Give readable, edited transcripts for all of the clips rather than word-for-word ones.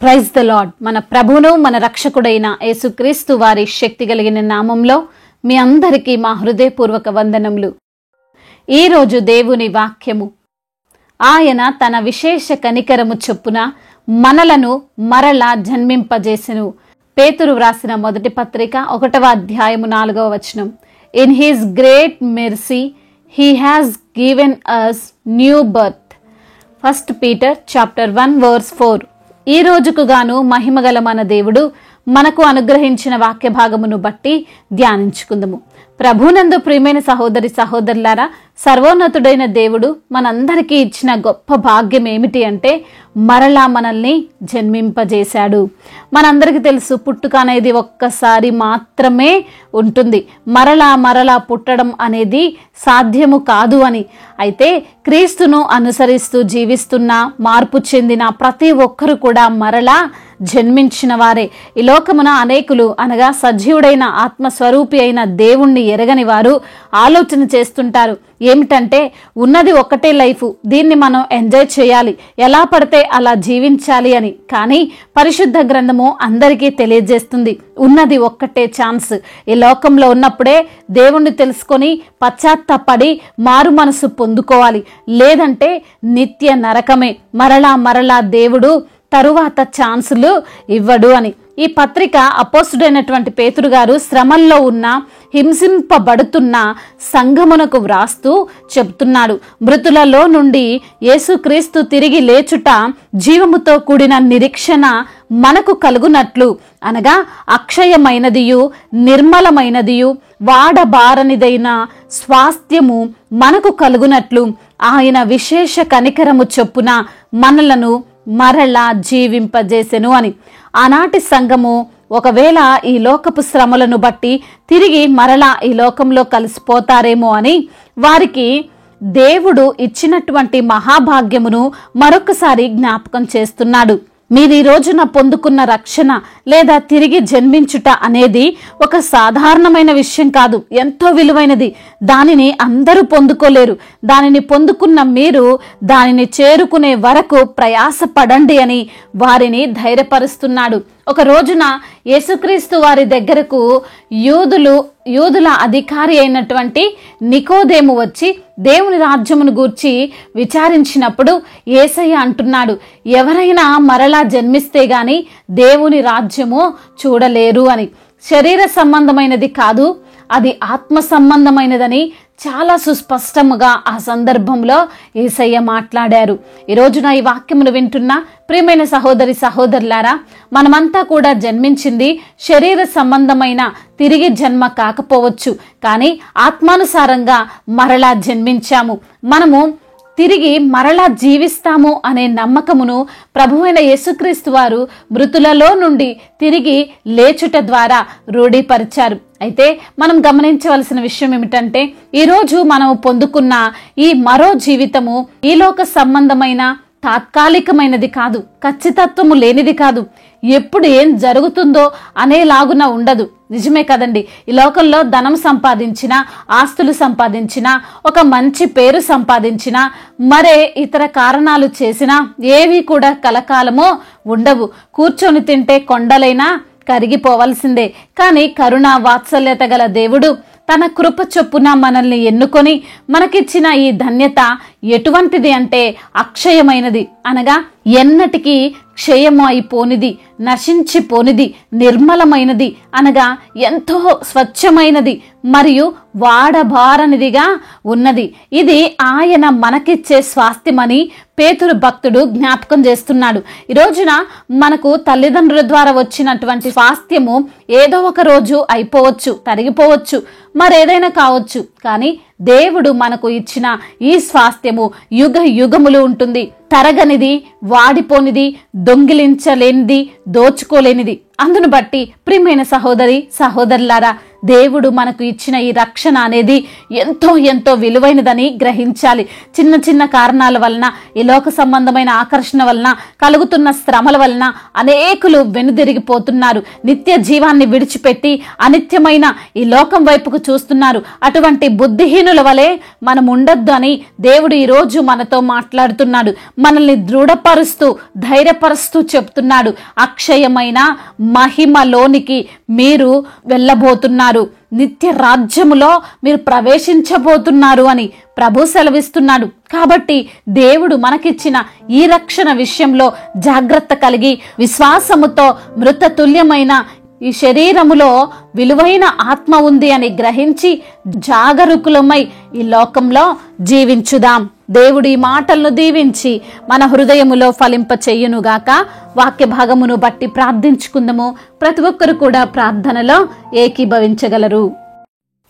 Praise the lord. మన ప్రభువును మన రక్షకుడైన యేసుక్రీస్తు వారి శక్తి కలిగిన నామంలో మీ అందరికీ మా హృదయపూర్వక వందనములు. ఈరోజు దేవుని వాక్యము, ఆయన తన విశేష కనికరము చొప్పున మనలను మరలా జన్మింపజేసెను. పేతురు వ్రాసిన మొదటి పత్రిక 1వ అధ్యాయము 4వ వచనం. In his great mercy he has given us new birth. 1 Peter chapter 1 verse 4. ఈ రోజుకు గాను మహిమగల మన దేవుడు మనకు అనుగ్రహించిన వాక్య భాగమును బట్టి ధ్యానించుకుందాము. ప్రభునందు ప్రియమైన సహోదరి సహోదరులారా, సర్వోన్నతుడైన దేవుడు మనందరికీ ఇచ్చిన గొప్ప భాగ్యం ఏమిటి అంటే మరలా మనల్ని జన్మింపజేశాడు. మనందరికీ తెలుసు, పుట్టుక అనేది ఒక్కసారి మాత్రమే ఉంటుంది. మరలా పుట్టడం అనేది సాధ్యము కాదు అని. అయితే క్రీస్తును అనుసరిస్తూ జీవిస్తున్న, మార్పు చెందిన ప్రతి ఒక్కరు కూడా మరలా జన్మించిన వారే. ఈ లోకమున అనేకులు అనగా సజీవుడైన ఆత్మస్వరూపి అయిన దేవుణ్ణి ఎరగని వారు ఆలోచన చేస్తుంటారు. ఏమిటంటే ఉన్నది ఒక్కటే లైఫ్, దీన్ని మనం ఎంజాయ్ చేయాలి, ఎలా పడితే అలా జీవించాలి అని. కానీ పరిశుద్ధ గ్రంథము అందరికీ తెలియజేస్తుంది, ఉన్నది ఒక్కటే ఛాన్స్. ఈ లోకంలో ఉన్నప్పుడే దేవుణ్ణి తెలుసుకొని పశ్చాత్తాపడి మారు మనసు పొందుకోవాలి, లేదంటే నిత్య నరకమే. మరలా దేవుడు తరువాత ఛాన్సులు ఇవ్వడు అని ఈ పత్రిక అపోస్తుడైనటువంటి పేతురు గారు శ్రమల్లో ఉన్న, హింసింపబడుతున్న సంఘమునకు వ్రాస్తూ చెప్తున్నాడు. మృతులలో నుండి యేసుక్రీస్తు తిరిగి లేచుట జీవముతో కూడిన నిరీక్షణ మనకు కలుగునట్లు, అనగా అక్షయమైనదియు నిర్మలమైనదియు వాడబారనిదైన స్వాస్థ్యము మనకు కలుగునట్లు ఆయన విశేష కనికరము చొప్పున మనలను మరలా జీవింపజేసెను అని. ఆనాటి సంఘము ఒకవేళ ఈ లోకపు శ్రమలను బట్టి తిరిగి మరలా ఈ లోకంలో కలిసిపోతారేమో అని వారికి దేవుడు ఇచ్చినటువంటి మహాభాగ్యమును మరొకసారి జ్ఞాపకం చేస్తున్నాడు. మీరు ఈ రోజున పొందుకున్న రక్షణ లేదా తిరిగి జన్మించుట అనేది ఒక సాధారణమైన విషయం కాదు, ఎంతో విలువైనది. దానిని అందరూ పొందుకోలేరు. దానిని పొందుకున్న మీరు దానిని చేరుకునే వరకు ప్రయాసపడండి అని వారిని ధైర్యపరుస్తున్నాడు. ఒక రోజున యేసుక్రీస్తు వారి దగ్గరకు యూదుల అధికారి అయినటువంటి నికోదేము వచ్చి దేవుని రాజ్యమును గూర్చి విచారించినప్పుడు యేసయ్య అంటున్నాడు, ఎవరైనా మరలా జన్మిస్తే గాని దేవుని రాజ్యము చూడలేరు అని. శరీర సంబంధమైనది కాదు, అది ఆత్మ సంబంధమైనదని చాలా సుస్పష్టముగా ఆ సందర్భంలో యేసయ్య మాట్లాడారు. ఈ రోజున ఈ వాక్యమును వింటున్న ప్రియమైన సహోదరి సహోదరులారా, మనమంతా కూడా జన్మించింది శరీర సంబంధమైన తిరిగి జన్మ కాకపోవచ్చు, కానీ ఆత్మానుసారంగా మరలా జన్మించాము. మనము తిరిగి మరలా జీవిస్తాము అనే నమ్మకమును ప్రభువైన యేసుక్రీస్తు వారు మృతులలో నుండి తిరిగి లేచుట ద్వారా రూఢీపరిచారు. అయితే మనం గమనించవలసిన విషయం ఏమిటంటే, ఈరోజు మనం పొందుకున్న ఈ మరో జీవితము ఈ లోక సంబంధమైన తాత్కాలికమైనది కాదు, ఖచ్చితత్వము లేనిది కాదు, ఎప్పుడు ఏం జరుగుతుందో అనేలాగున ఉండదు. నిజమే కదండి, ఈ లోకంలో ధనం సంపాదించినా, ఆస్తులు సంపాదించినా, ఒక మంచి పేరు సంపాదించినా, మరే ఇతర కారణాలు చేసినా ఏవి కూడా కలకాలమో ఉండవు. కూర్చొని తింటే కొండలైనా కరిగిపోవలసిందే. కానీ కరుణ వాత్సల్యత గల దేవుడు తన కృప చొప్పున మనల్ని ఎన్నుకొని మనకిచ్చిన ఈ ధన్యత ఎటువంటిది అంటే అక్షయమైనది, అనగా ఎన్నటికీ క్షయము అయిపోనిది, నశించిపోనిది, నిర్మలమైనది, అనగా ఎంతో స్వచ్ఛమైనది మరియు వాడబారనిదిగా ఉన్నది. ఇది ఆయన మనకిచ్చే స్వాస్థ్యమని పేతురు భక్తుడు జ్ఞాపకం చేస్తున్నాడు. ఈ రోజున మనకు తల్లిదండ్రుల ద్వారా వచ్చినటువంటి స్వాస్థ్యము ఏదో ఒక రోజు అయిపోవచ్చు, తరిగిపోవచ్చు, మరేదైనా కావచ్చు. కానీ దేవుడు మనకు ఇచ్చిన ఈ స్వాస్థ్యము యుగ యుగములు ఉంటుంది. తరగనిది, వాడిపోనిది, దొంగిలించలేనిది, దోచుకోలేనిది. అందును బట్టి ప్రియమైన సహోదరి సహోదరులారా, దేవుడు మనకు ఇచ్చిన ఈ రక్షణ అనేది ఎంతో ఎంతో విలువైనదని గ్రహించాలి. చిన్న చిన్న కారణాల వలన, ఈ లోక సంబంధమైన ఆకర్షణ వలన కలుగుతున్న శ్రమల వలన అనేకులు వెనుదిరిగిపోతున్నారు. నిత్య జీవాన్ని విడిచిపెట్టి అనిత్యమైన ఈ లోకం వైపుకు చూస్తున్నారు. అటువంటి బుద్ధిహీనుల వలె మనం ఉండొద్దు అని దేవుడు ఈరోజు మనతో మాట్లాడుతున్నాడు. మనల్ని దృఢపరుస్తూ ధైర్యపరుస్తూ చెప్తున్నాడు, అక్షయమైన మహిమలోనికి మీరు వెళ్ళబోతున్నారు, నిత్య రాజ్యములో మీరు ప్రవేశించబోతున్నారు అని ప్రభు సెలవిస్తున్నాడు. కాబట్టి దేవుడు మనకిచ్చిన ఈ రక్షణ విషయంలో జాగ్రత్త కలిగి విశ్వాసముతో మృతతుల్యమైన ఈ శరీరములో విలువైన ఆత్మ ఉంది అని గ్రహించి జాగరూకులమై ఈ లోకంలో జీవించుదాం. దేవుడి మాటలను దీవించి మన హృదయములో ఫలింప చెయ్యునుగాక. వాక్య భాగమును బట్టి ప్రార్థించుకుందాము. ప్రతి ఒక్కరు కూడా ప్రార్థనలో ఏకీభవించగలరు.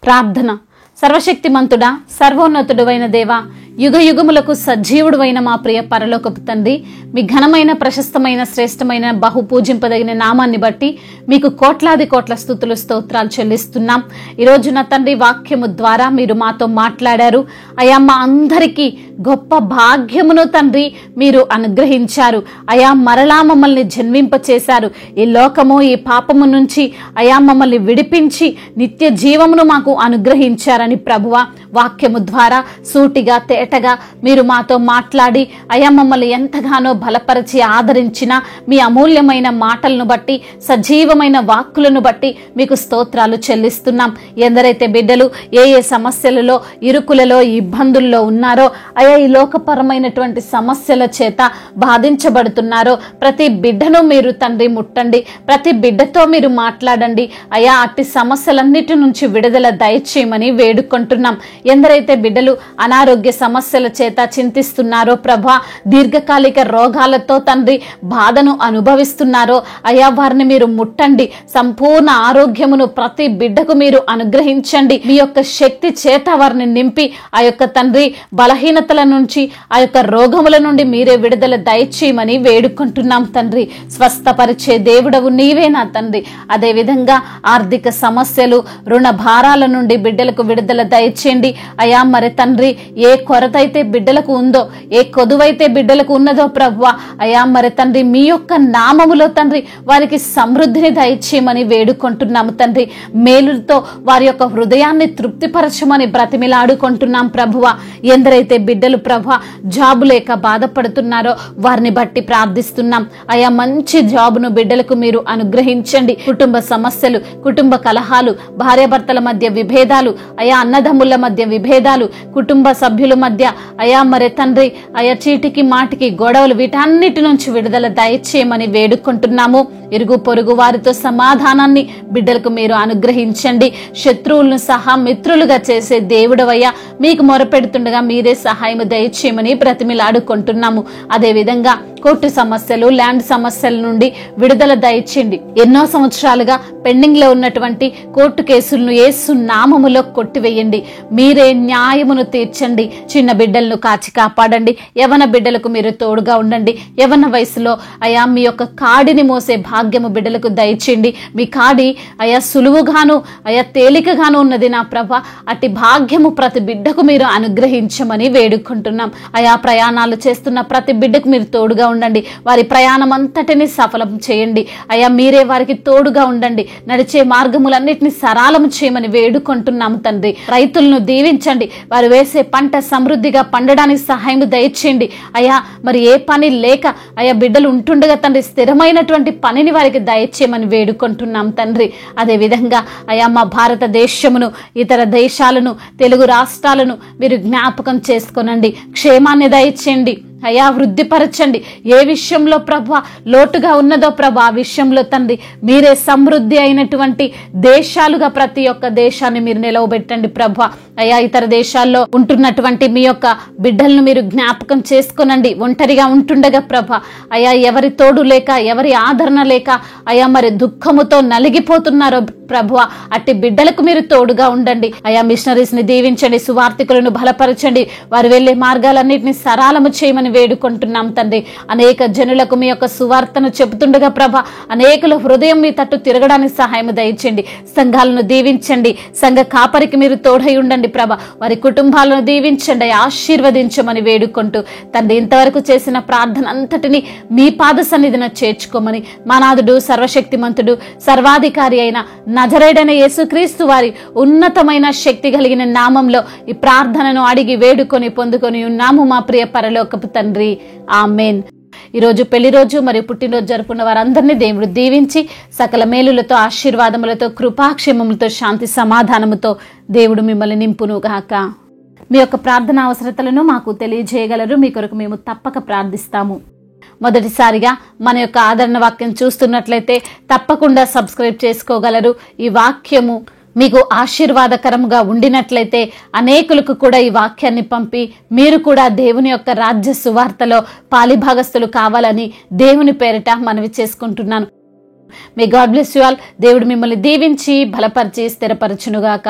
ప్రార్థన. సర్వశక్తిమంతుడా, సర్వోన్నతుడైన దేవా, యుగ యుగములకు సజీవుడువైన మా ప్రియ పరలోకపు తండ్రి, మీ ఘనమైన ప్రశస్తమైన శ్రేష్టమైన బహు పూజింపదగిన నామాన్ని బట్టి మీకు కోట్లాది కోట్ల స్తుతులు స్తోత్రాలు చెల్లిస్తున్నాం. ఈరోజు నా తండ్రి వాక్యము ద్వారా మీరు మాతో మాట్లాడారు అయా. మా అందరికీ గొప్ప భాగ్యమును తండ్రి మీరు అనుగ్రహించారు అయా. మరలా మమ్మల్ని జన్మింప చేశారు. ఈ లోకము ఈ పాపము నుంచి అయా మమ్మల్ని విడిపించి నిత్య జీవమును మాకు అనుగ్రహించారని ప్రభువా వాక్యము ద్వారా సూటిగా తేటగా మీరు మాతో మాట్లాడి అయా మమ్మల్ని ఎంతగానో బలపరిచి ఆదరించిన మీ అమూల్యమైన మాటలను బట్టి సజీవమైన వాక్కులను బట్టి మీకు స్తోత్రాలు చెల్లిస్తున్నాం. ఎందరైతే బిడ్డలు ఏ ఏ సమస్యలలో ఇరుకులలో ఇబ్బందుల్లో ఉన్నారో అయా ఈ లోకపరమైనటువంటి సమస్యల చేత బాధించబడుతున్నారో ప్రతి బిడ్డను మీరు తండ్రి ముట్టండి, ప్రతి బిడ్డతో మీరు మాట్లాడండి అయా. అట్టి సమస్యలన్నిటి నుంచి విడుదల దయచేయమని వేడుకుంటున్నాం. ఎందరైతే బిడ్డలు అనారోగ్య సమస్యల చేత చింతిస్తున్నారో ప్రభా, దీర్ఘకాలిక రోగాలతో తండ్రి బాధను అనుభవిస్తున్నారో అయా వారిని మీరు ముట్టండి. సంపూర్ణ ఆరోగ్యమును ప్రతి బిడ్డకు మీరు అనుగ్రహించండి. మీ యొక్క శక్తి చేత వారిని నింపి ఆ యొక్క తండ్రి బలహీనతల నుంచి ఆ యొక్క రోగముల నుండి మీరే విడుదల దయచేయమని వేడుకుంటున్నాం తండ్రి. స్వస్థపరిచే దేవుడవు నీవే నా తండ్రి. అదే విధంగా ఆర్థిక సమస్యలు రుణ భారాల నుండి బిడ్డలకు విడుదల దయచేయండి అయా. మరి తండ్రి ఏ కొరత అయితే బిడ్డలకు ఉందో, ఏ కొదువైతే బిడ్డలకు ఉన్నదో ప్రభువా అయా మరి తండ్రి మీ యొక్క నామములో తండ్రి వారికి సమృద్ధిని దయచేయమని వేడుకుంటున్నాము తండ్రి. మేలుతో వారి యొక్క హృదయాన్ని తృప్తిపరచమని బ్రతిమిలాడుకుంటున్నాం ప్రభువా. ఎందరైతే బిడ్డలు ప్రభువా జాబు లేక బాధపడుతున్నారో వారిని బట్టి ప్రార్థిస్తున్నాం అయా. మంచి జాబును బిడ్డలకు మీరు అనుగ్రహించండి. కుటుంబ సమస్యలు, కుటుంబ కలహాలు, భార్యాభర్తల మధ్య విభేదాలు అయా, అన్నదమ్ముల మధ్య విభేదాలు, కుటుంబ సభ్యుల మధ్య అయా మరి తండ్రి అయా చీటికి మాటికి గొడవలు, వీటన్నిటి నుంచి విడుదల దయచేయమని వేడుకుంటున్నాము. ఇరుగు పొరుగు వారితో సమాధానాన్ని బిడ్డలకు మీరు అనుగ్రహించండి. శత్రువులను సహా మిత్రులుగా చేసే దేవుడవయ్యా, మీకు మొరపెడుతుండగా మీరే సహాయం దయచేయమని బ్రతిమిలాడుకుంటున్నాము. అదే విధంగా కోర్టు సమస్యలు, ల్యాండ్ సమస్యల నుండి విడుదల దయచేయండి. ఎన్నో సంవత్సరాలుగా పెండింగ్ లో ఉన్నటువంటి కోర్టు కేసులను యేసు నామములో కొట్టివేయండి. మీరే న్యాయమును తీర్చండి. చిన్న బిడ్డలను కాచి కాపాడండి. యవన బిడ్డలకు మీరు తోడుగా ఉండండి. యవన వయసులో అయా మీ యొక్క కాడిని మోసే భాగ్యము బిడ్డలకు దయచేయండి. మీ కాడి అయా సులువుగాను అయా తేలికగాను ఉన్నది నా ప్రభా. అట్టి భాగ్యము ప్రతి బిడ్డకు మీరు అనుగ్రహించమని వేడుకుంటున్నాం అయా. ప్రయాణాలు చేస్తున్న ప్రతి బిడ్డకు మీరు తోడుగా ఉండండి. వారి ప్రయాణం అంతటిని సఫలం చేయండి అయా. మీరే వారికి తోడుగా ఉండండి. నడిచే మార్గములన్నిటిని సరళము చేయమని వేడుకుంటున్నాము తండ్రి. రైతులను దీవించండి. వారు వేసే పంట సమృద్ధిగా పండడానికి సహాయం దయచేయండి అయా. మరి ఏ పని లేక అయా బిడ్డలు ఉంటుండగా తండ్రి స్థిరమైనటువంటి పనిని వారికి దయచేయమని వేడుకుంటున్నాం తండ్రి. అదే విధంగా అయా మా భారతదేశమును, ఇతర దేశాలను, తెలుగు రాష్ట్రాలను మీరు జ్ఞాపకం చేసుకోనండి. క్షేమాన్ని దయచేయండి అయా. వృద్ధిపరచండి. ఏ విషయంలో ప్రభా లోటుగా ఉన్నదో ప్రభా ఆ విషయంలో తండ్రి మీరే సమృద్ధి అయినటువంటి దేశాలుగా ప్రతి ఒక్క దేశాన్ని మీరు నిలవబెట్టండి ప్రభా అయా. ఇతర దేశాల్లో ఉంటున్నటువంటి మీ యొక్క బిడ్డలను మీరు జ్ఞాపకం చేసుకోనండి. ఒంటరిగా ఉంటుండగా ప్రభా అయా ఎవరి తోడు లేక, ఎవరి ఆదరణ లేక అయా మరి దుఃఖముతో నలిగిపోతున్నారో ప్రభువా అట్టి బిడ్డలకు మీరు తోడుగా ఉండండి అయా. మిషనరీస్ ని దీవించండి. సువార్థికులను బలపరచండి. వారు వెళ్లే మార్గాలన్నింటినీ సరళము చేయమని వేడుకుంటున్నాం తండ్రి. అనేక జనులకు మీ యొక్క సువార్తను చెబుతుండగా ప్రభా అనేకుల హృదయం మీ తట్టు తిరగడానికి సహాయం దయచేయండి. సంఘాలను దీవించండి. సంఘ కాపరికి మీరు తోడై ఉండండి ప్రభా. వారి కుటుంబాలను దీవించండి, ఆశీర్వదించమని వేడుకుంటూ తండ్రి ఇంతవరకు చేసిన ప్రార్థన అంతటిని మీ పాద సన్నిధిన చేర్చుకోమని మానాథుడు, సర్వశక్తిమంతుడు, సర్వాధికారి అయిన నజరేయుడైన యేసుక్రీస్తు వారి ఉన్నతమైన శక్తి కలిగిన నామంలో ఈ ప్రార్థనను అడిగి వేడుకొని పొందుకొని ఉన్నాము మా ప్రియ పరలోకపు తండ్రి. తండ్రి, ఆమేన్. ఈరోజు పెళ్లి రోజు మరియు పుట్టినరోజు జరుపుకున్న వారందరినీ దేవుడు దీవించి సకల మేలులతో, ఆశీర్వాదములతో, కృపాక్షేమములతో, శాంతి సమాధానముతో దేవుడు మిమ్మల్ని నింపును గాక. మీ యొక్క ప్రార్థన అవసరతలను మాకు తెలియజేయగలరు. మీ కొరకు మేము తప్పక ప్రార్థిస్తాము. మొదటిసారిగా మన యొక్క ఆదరణ వాక్యం చూస్తున్నట్లయితే తప్పకుండా సబ్స్క్రైబ్ చేసుకోగలరు. ఈ వాక్యము మీకు ఆశీర్వాదకరంగా ఉండినట్లయితే అనేకులకు కూడా ఈ వాక్యాన్ని పంపి మీరు కూడా దేవుని యొక్క రాజ్య సువార్తలో పాలిభాగస్తులు కావాలని దేవుని పేరిట మనవి చేసుకుంటున్నాను. May God bless you all. దేవుడు మిమ్మల్ని దీవించి బలపరిచి స్థిరపరచునుగాక.